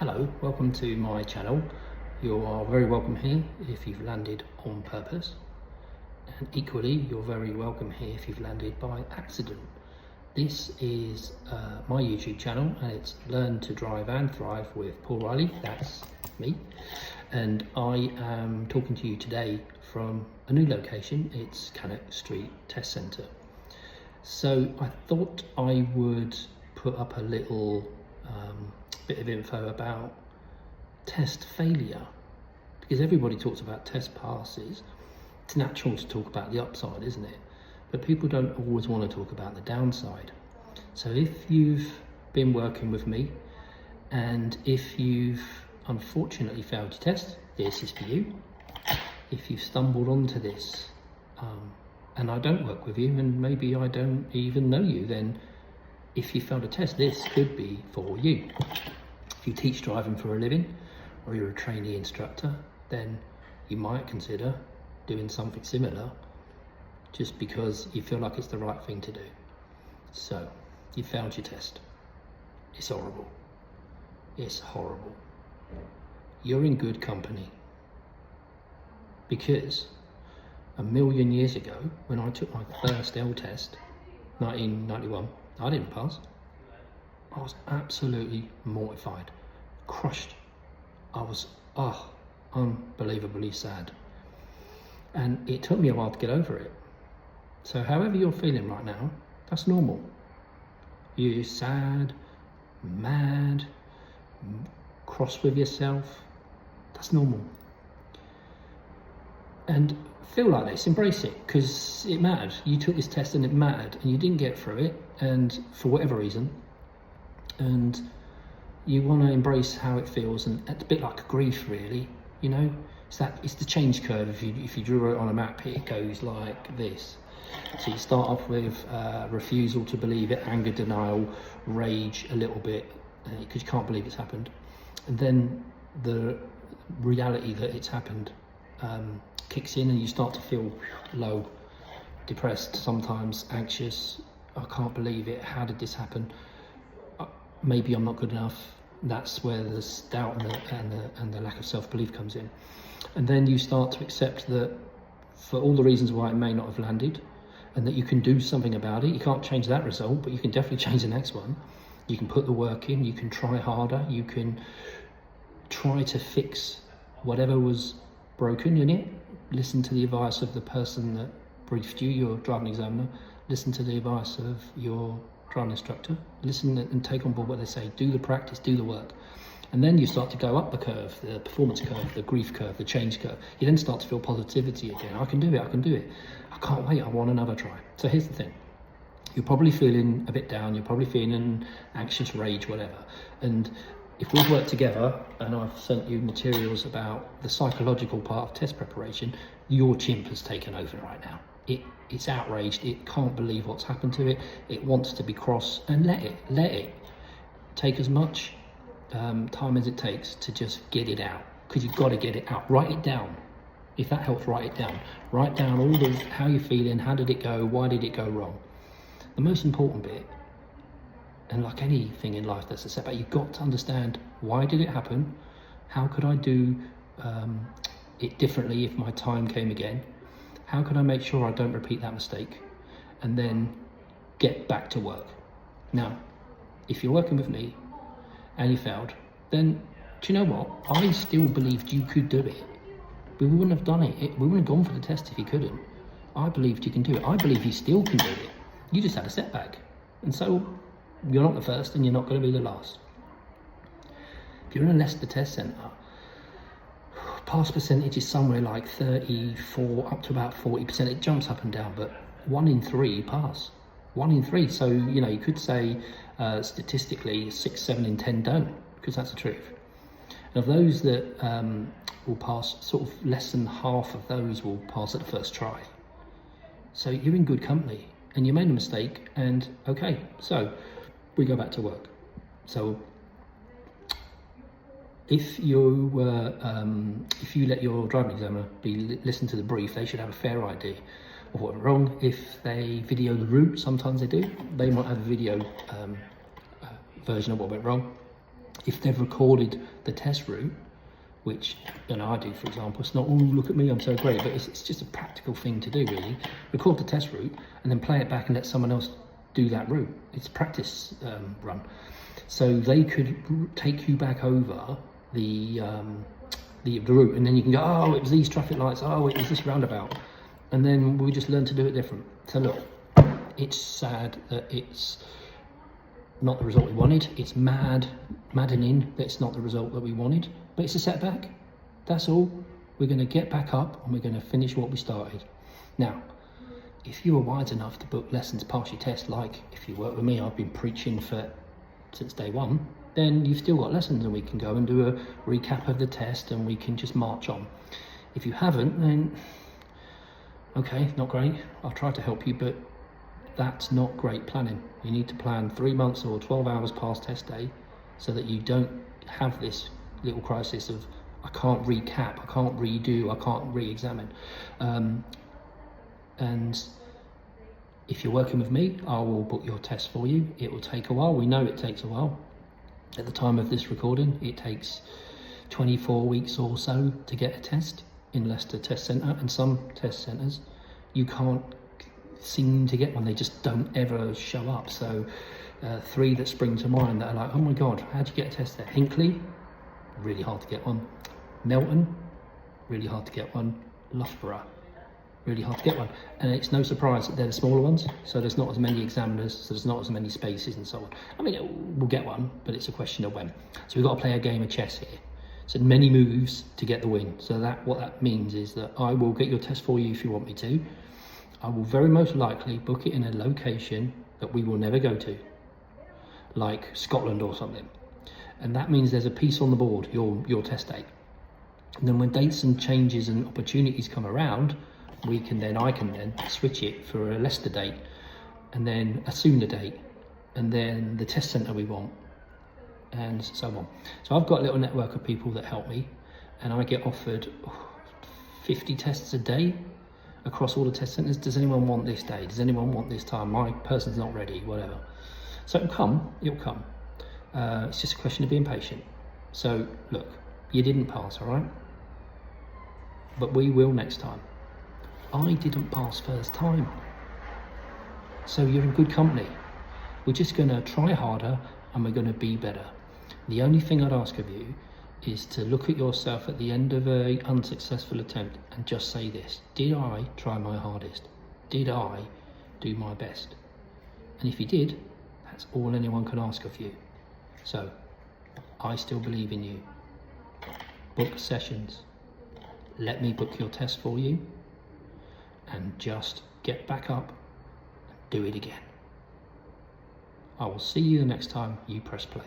Hello, welcome to my channel. You are very welcome here if you've landed on purpose, and equally you're very welcome here if you've landed by accident. This is my YouTube channel, and it's Learn to Drive and Thrive with Paul Riley. That's me, and I am talking to you today from a new location. It's Cannock Street Test Centre. So I thought I would put up a little bit of info about test failure, because everybody talks about test passes. It's natural to talk about the upside, isn't it? But people don't always want to talk about the downside. So if you've been working with me and if you've unfortunately failed your test, this is for you. If you've stumbled onto this and I don't work with you, and maybe I don't even know you, then if you failed a test, this could be for you. If you teach driving for a living, or you're a trainee instructor, then you might consider doing something similar just because you feel like it's the right thing to do. So, you failed your test. It's horrible. It's horrible. You're in good company. Because a million years ago, when I took my first L test, 1991, I didn't pass. I was absolutely mortified, crushed. I was unbelievably sad. And it took me a while to get over it. So however you're feeling right now, that's normal. You're sad, mad, cross with yourself, that's normal. And feel like this, embrace it, because it mattered. You took this test and it mattered, and you didn't get through it, and for whatever reason, and you want to embrace how it feels. And it's a bit like grief, really, you know. It's the change curve. If you drew it on a map, it goes like this. So you start off with refusal to believe it, anger, denial, rage a little bit, because you can't believe it's happened, and then the reality that it's happened kicks in, and you start to feel low, depressed, sometimes anxious. I can't believe it. How did this happen? Maybe I'm not good enough. That's where the doubt and the lack of self-belief comes in. And then you start to accept that for all the reasons why it may not have landed, and that you can do something about it. You can't change that result, but you can definitely change the next one. You can put the work in, you can try harder, you can try to fix whatever was broken in it. Listen to the advice of the person that briefed you, your driving examiner. Listen to the advice of your driving instructor. Listen and take on board what they say. Do the practice, do the work. And then you start to go up the curve, the performance curve, the grief curve, the change curve. You then start to feel positivity again. I can do it, I can do it. I can't wait, I want another try. So here's the thing. You're probably feeling a bit down, you're probably feeling anxious, rage, whatever. And if we've worked together and I've sent you materials about the psychological part of test preparation, your chimp has taken over right now. It's outraged, it can't believe what's happened to it, it wants to be cross, and let it. Take as much time as it takes to just get it out, because you've got to get it out. Write it down. If that helps, write it down. Write down all of how you're feeling, how did it go, why did it go wrong. The most important bit, and like anything in life that's a setback, you've got to understand, why did it happen? How could I do it differently if my time came again? How can I make sure I don't repeat that mistake? And then get back to work. Now, if you're working with me and you failed, then do you know what? I still believed you could do it. We wouldn't have done it. We wouldn't have gone for the test if you couldn't. I believed you can do it. I believe you still can do it. You just had a setback. And so you're not the first, and you're not going to be the last. If you're in a Leicester Test Centre, pass percentage is somewhere like 34 up to about 40%. It jumps up and down, but 1 in 3 pass. 1 in 3. So, you know, you could say statistically 6, 7 in 10 don't, because that's the truth. And of those that will pass, sort of less than half of those will pass at the first try. So you're in good company, and you made a mistake, and okay, so we go back to work. So if you let your driving examiner listen to the brief, they should have a fair idea of what went wrong. If they video the route, sometimes they do, they might have a video version of what went wrong. If they've recorded the test route, which I do, for example, it's not, oh, look at me, I'm so great, but it's just a practical thing to do, really. Record the test route and then play it back and let someone else do that route. It's a practice run. So they could take you back over the route, and then you can go, oh, it was these traffic lights, oh, it was this roundabout. And then we just learn to do it different. So look, it's sad that it's not the result we wanted. It's maddening that it's not the result that we wanted, but it's a setback. That's all. We're going to get back up and we're going to finish what we started. Now, if you were wise enough to book lessons, pass your test, like if you work with me, I've been preaching since day one, then you've still got lessons and we can go and do a recap of the test and we can just march on. If you haven't, then okay, not great. I'll try to help you, but that's not great planning. You need to plan 3 months or 12 hours past test day so that you don't have this little crisis of I can't recap, I can't redo, I can't re-examine. And if you're working with me, I will book your test for you. It will take a while. We know it takes a while. At the time of this recording, it takes 24 weeks or so to get a test in Leicester Test Centre, and some test centres you can't seem to get one. They just don't ever show up. So 3 that spring to mind that are like, oh my god, how'd you get a test there? Hinckley, really hard to get one. Melton, really hard to get one. Loughborough, really hard to get one. And it's no surprise that they're the smaller ones, so there's not as many examiners, so there's not as many spaces and so on. I mean, we'll get one, but it's a question of when. So we've got to play a game of chess here. So many moves to get the win. So what that means is that I will get your test for you if you want me to. I will very most likely book it in a location that we will never go to, like Scotland or something. And that means there's a piece on the board, your test date. And then when dates and changes and opportunities come around, I can then switch it for a Leicester date, and then a sooner date, and then the test centre we want, and so on. So I've got a little network of people that help me, and I get offered 50 tests a day across all the test centres. Does anyone want this day? Does anyone want this time? My person's not ready, whatever. So it'll come. It's just a question of being patient. So look, you didn't pass, all right? But we will next time. I didn't pass first time. So you're in good company. We're just gonna try harder and we're gonna be better. The only thing I'd ask of you is to look at yourself at the end of an unsuccessful attempt and just say this: did I try my hardest? Did I do my best? And if you did, that's all anyone can ask of you. So I still believe in you. Book sessions. Let me book your test for you, and just get back up and do it again. I will see you the next time you press play.